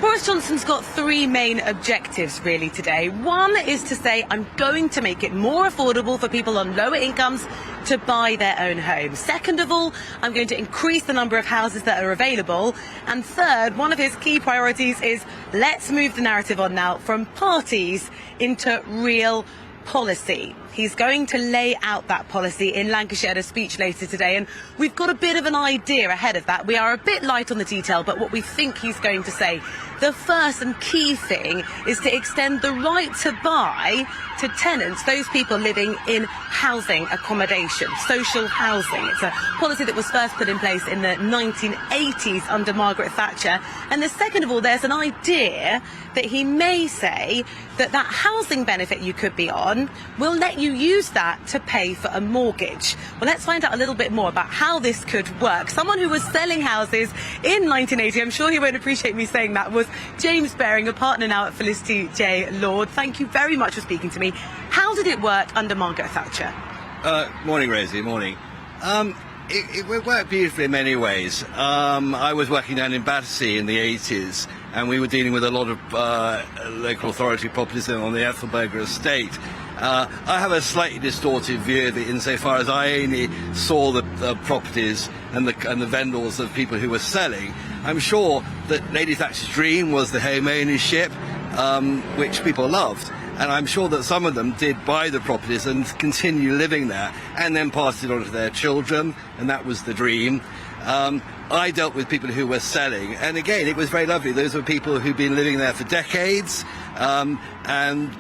Boris Johnson's got three main objectives really today. One is to say, I'm going to make it more affordable for people on lower incomes to buy their own home. Second of all, I'm going to increase the number of houses that are available. And third, one of his key priorities is let's move the narrative on now from parties into real policy. He's going to lay out that policy in Lancashire at a speech later today, and we've got a bit of an idea ahead of that. We are a bit light on the detail, but what we think he's going to say, the first and key thing is to extend the right to buy to tenants, those people living in housing accommodation, social housing. It's a policy that was first put in place in the 1980s under Margaret Thatcher. And the second of all, there's an idea that he may say that that housing benefit you could be on will let you use that to pay for a mortgage. Well, let's find out a little bit more about how this could work. Someone who was selling houses in 1980, I'm sure he won't appreciate me saying that, was James Baring, a partner now at Felicity J. Lord. Thank you very much for speaking to me. How did it work under Margaret Thatcher? Morning, Rosie, morning. It worked beautifully in many ways. I was working down in Battersea in the 80s, and we were dealing with a lot of local authority properties on the Ethelberger estate. I have a slightly distorted view of it insofar as I only saw the properties and the vendors of people who were selling. I'm sure that Lady Thatcher's dream was the home ownership, which people loved. And I'm sure that some of them did buy the properties and continue living there and then pass it on to their children, and that was the dream. I dealt with people who were selling, and again, it was very lovely. Those were people who'd been living there for decades and,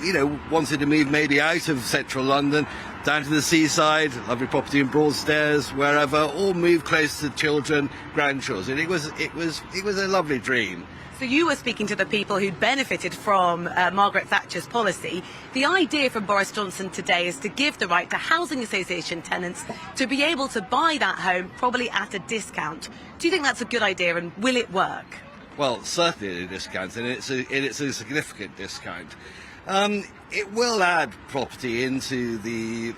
you know, wanted to move maybe out of central London, down to the seaside, lovely property in Broadstairs, wherever, or move close to children, grandchildren. It was a lovely dream. So you were speaking to the people who benefited from Margaret Thatcher's policy. The idea from Boris Johnson today is to give the right to housing association tenants to be able to buy that home, probably at a discount. Do you think that's a good idea, and will it work? Well, certainly at a discount, and it's a significant discount. It will add property into the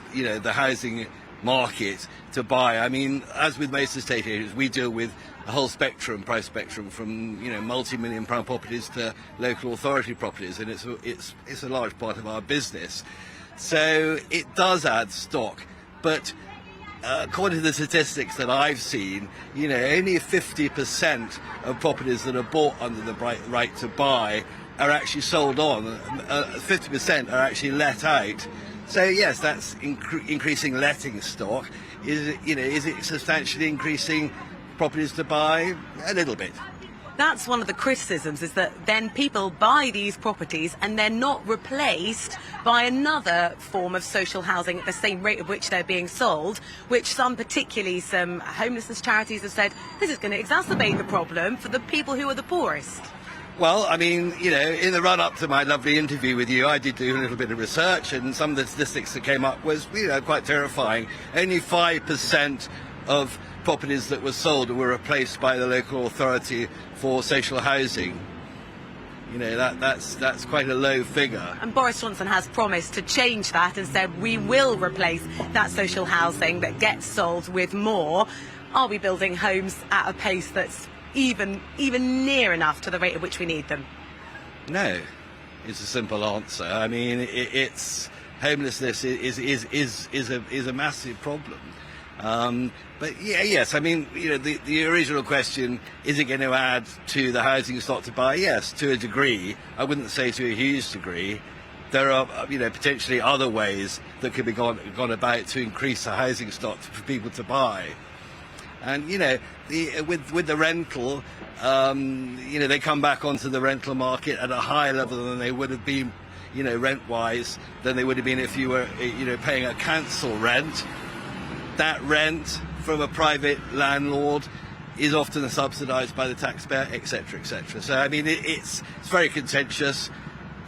housing market to buy. I mean, as with most estate agents, we deal with a whole price spectrum, from multi-million-pound properties to local authority properties, and it's a large part of our business. So it does add stock, but according to the statistics that I've seen, only 50% of properties that are bought under the right to buy are actually sold on. 50% are actually let out. So yes, that's increasing letting stock. Is it substantially increasing properties to buy? A little bit. That's one of the criticisms, is that then people buy these properties and they're not replaced by another form of social housing at the same rate at which they're being sold, which particularly some homelessness charities have said this is going to exacerbate the problem for the people who are the poorest. Well, I mean, in the run-up to my lovely interview with you, I did do a little bit of research, and some of the statistics that came up was, quite terrifying. Only 5% of properties that were sold were replaced by the local authority for social housing. That's quite a low figure. And Boris Johnson has promised to change that and said we will replace that social housing that gets sold with more. Are we building homes at a pace that's even near enough to the rate at which we need them? No, it's a simple answer. I mean, it's homelessness is a massive problem. But yes, I mean, the original question, is it going to add to the housing stock to buy? Yes, to a degree. I wouldn't say to a huge degree. There are, potentially other ways that could be gone about to increase the housing stock for people to buy. And with the rental, they come back onto the rental market at a higher level than they would have been, rent-wise, than they would have been if you were, paying a council rent. That rent from a private landlord is often subsidised by the taxpayer, etc., etc. So I mean, it's very contentious.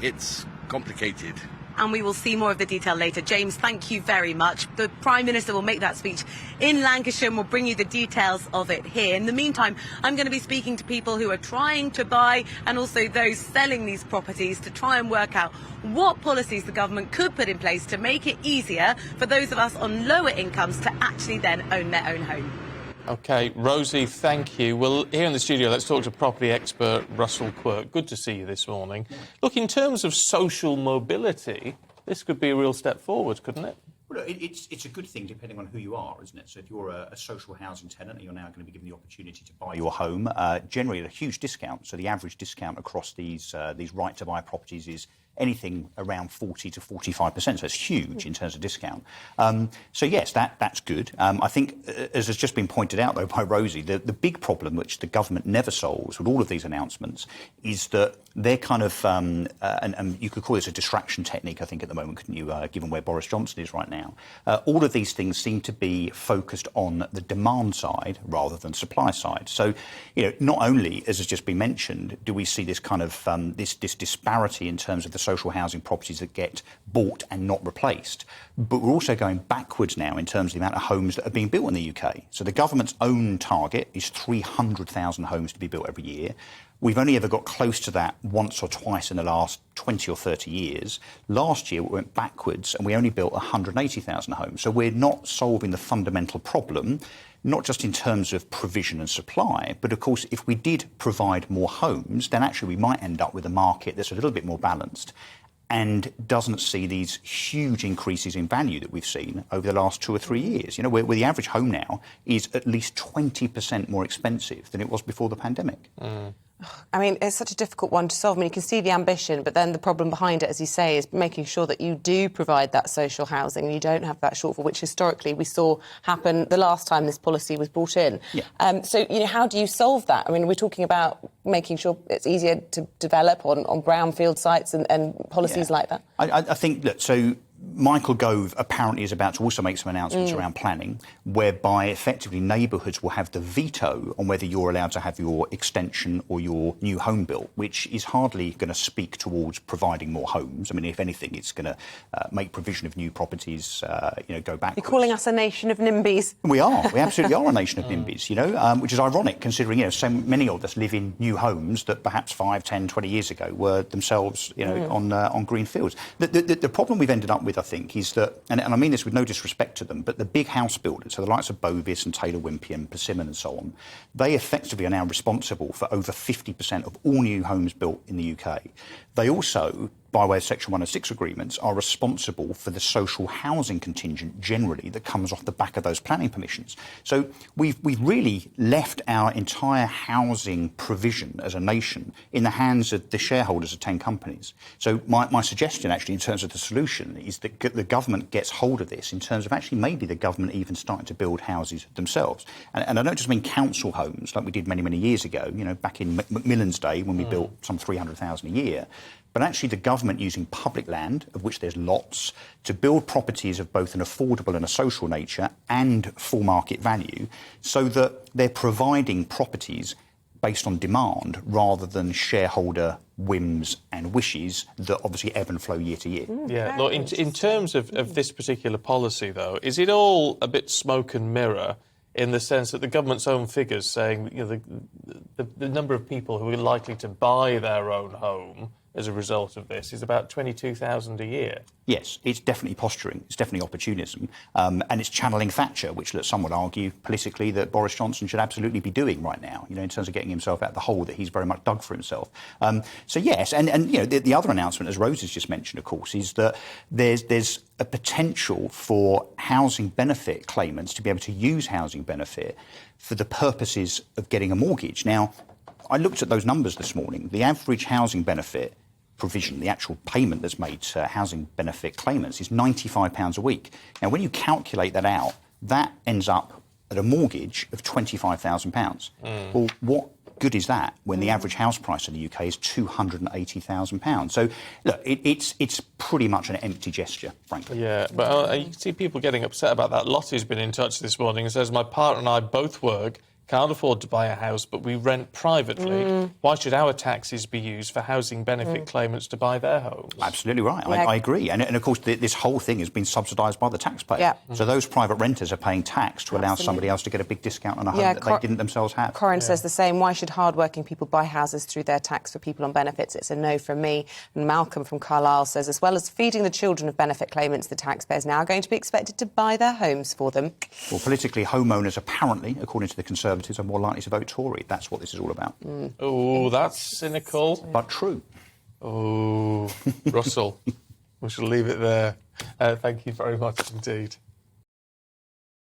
It's complicated. And we will see more of the detail later. James, thank you very much. The Prime Minister will make that speech in Lancashire, and we'll bring you the details of it here. In the meantime, I'm going to be speaking to people who are trying to buy and also those selling these properties to try and work out what policies the government could put in place to make it easier for those of us on lower incomes to actually then own their own home. OK, Rosie, thank you. Well, here in the studio, let's talk to property expert Russell Quirk. Good to see you this morning. Look, in terms of social mobility, this could be a real step forward, couldn't it? Well, it's a good thing depending on who you are, isn't it? So if you're a social housing tenant and you're now going to be given the opportunity to buy your home, generally at a huge discount. So the average discount across these right-to-buy properties is anything around 40 to 45%. So it's huge in terms of discount. So yes, that's good. I think, as has just been pointed out though by Rosie, the big problem which the government never solves with all of these announcements is that they're kind of, and you could call this a distraction technique, I think, at the moment, couldn't you, given where Boris Johnson is right now. All of these things seem to be focused on the demand side rather than supply side. So, not only, as has just been mentioned, do we see this kind of this disparity in terms of the social housing properties that get bought and not replaced, but we're also going backwards now in terms of the amount of homes that are being built in the UK. So the government's own target is 300,000 homes to be built every year. We've only ever got close to that once or twice in the last 20 or 30 years. Last year, we went backwards and we only built 180,000 homes. So we're not solving the fundamental problem, not just in terms of provision and supply, but of course, if we did provide more homes, then actually we might end up with a market that's a little bit more balanced and doesn't see these huge increases in value that we've seen over the last 2 or 3 years. Where the average home now is at least 20% more expensive than it was before the pandemic. I mean, it's such a difficult one to solve. I mean, you can see the ambition, but then the problem behind it, as you say, is making sure that you do provide that social housing and you don't have that shortfall, which historically we saw happen the last time this policy was brought in. Yeah. So, how do you solve that? I mean, we're talking about making sure it's easier to develop on brownfield sites and policies like that. I think that, so Michael Gove apparently is about to also make some announcements around planning, whereby effectively neighbourhoods will have the veto on whether you're allowed to have your extension or your new home built, which is hardly going to speak towards providing more homes. I mean, if anything, it's going to make provision of new properties, go backwards. You're calling us a nation of NIMBYs. We are. We absolutely are a nation of NIMBYs, which is ironic considering, so many of us live in new homes that perhaps 5, 10, 20 years ago were themselves, on green fields. The problem we've ended up with, I think, is that, and I mean this with no disrespect to them, but the big house builders, so the likes of Bovis and Taylor Wimpey and Persimmon and so on, they effectively are now responsible for over 50% of all new homes built in the UK. They also, by way of Section 106 agreements, are responsible for the social housing contingent generally that comes off the back of those planning permissions. So we've really left our entire housing provision as a nation in the hands of the shareholders of 10 companies. So my suggestion, actually, in terms of the solution, is that the government gets hold of this in terms of actually maybe the government even starting to build houses themselves. And I don't just mean council homes like we did many, many years ago, back in Macmillan's day when we built some 300,000 a year. But actually the government using public land, of which there's lots, to build properties of both an affordable and a social nature and full market value, so that they're providing properties based on demand rather than shareholder whims and wishes that obviously ebb and flow year to year. Yeah, look, in terms of this particular policy, though, is it all a bit smoke and mirror in the sense that the government's own figures saying the number of people who are likely to buy their own home as a result of this is about 22,000 a year? Yes, it's definitely posturing, it's definitely opportunism, and it's channeling Thatcher, which some would argue politically that Boris Johnson should absolutely be doing right now, in terms of getting himself out of the hole that he's very much dug for himself. So yes, and the other announcement, as Rose has just mentioned, of course, is that there's a potential for housing benefit claimants to be able to use housing benefit for the purposes of getting a mortgage. Now, I looked at those numbers this morning. The average housing benefit provision, the actual payment that's made to housing benefit claimants, is £95 a week. Now, when you calculate that out, that ends up at a mortgage of £25,000. Well, what good is that when the average house price in the UK is £280,000? So, look, it's pretty much an empty gesture, frankly. Yeah, but you can see people getting upset about that. Lottie's been in touch this morning and says, my partner and I both work, can't afford to buy a house, but we rent privately. Why should our taxes be used for housing benefit claimants to buy their homes? Absolutely right. Yeah. I agree. And of course, this whole thing has been subsidised by the taxpayer. Yeah. So those private renters are paying tax to allow somebody else to get a big discount on a home that they didn't themselves have. Corin says the same. Why should hard-working people buy houses through their tax for people on benefits? It's a no from me. And Malcolm from Carlisle says, as well as feeding the children of benefit claimants, the taxpayers now are going to be expected to buy their homes for them. Well, politically, homeowners apparently, according to the Conservatives, are more likely to vote Tory. That's what this is all about. Oh, that's cynical. But true. Oh, Russell, we shall leave it there. Thank you very much indeed.